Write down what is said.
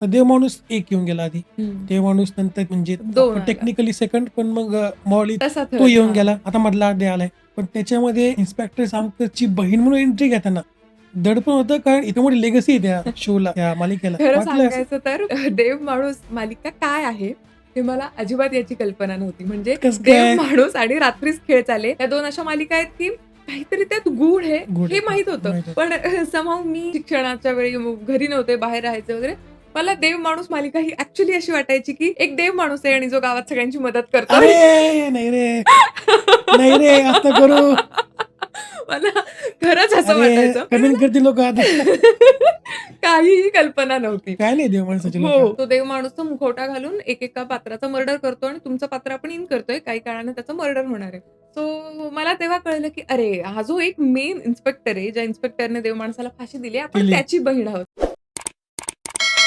तर देव माणूस एक येऊन गेला आधी. हम्म. देव माणूस नंतर म्हणजे दोन आला. टेक्निकली सेकंड, पण मग मौली तसा तो third, येऊन हा. गेला. आता मधला डे आलाय. पण त्याच्यामध्ये इन्स्पेक्टर सांगतची बहीण म्हणून एंट्री घेताना दडपण होतं, कारण इथं मोठी लेगसी आहे त्या शोला, त्या मालिकेला. खरं वाटलं असं सांगायचं तर देव माणूस मालिका काय आहे हे मला अजिबात याची कल्पना नव्हती. म्हणजे कसं देव काय? माणूस आणि रात्रीच खेळ चाले, या 2 अशा मालिका आहेत की काहीतरी त्यात गूढ आहे गुड हे आहे. माहित होतं. माहित होतं. पण somehow मी शिक्षणाच्या वेळी घरी नव्हते, बाहेर राहायचे वगैरे. मला देव माणूस मालिका ही ऍक्च्युअली अशी वाटायची की एक देव माणूस आहे आणि जो गावात सगळ्यांची मदत करतो. अरे नाही रे, नाही रे, असं करू. मला खरंच असं अरे वाटायचं. पण कमेंट मला करतील लोक आता. काहीही कल्पना नव्हती. काय नाही देव माणसाचे लोक. हो. तो देव माणूस तो मुखवटा घालून एकेका पात्राचा मर्डर करतो आणि तुमचं पात्र आपण इन करतोय. काही काळाने त्याचं मर्डर होणार आहे. सो मला तेव्हा कळलं की अरे, हा जो एक मेन इन्स्पेक्टर आहे, ज्या इन्स्पेक्टरने देव माणसाला फाशी दिली, आपण दिली. त्याची बहीण आहोत.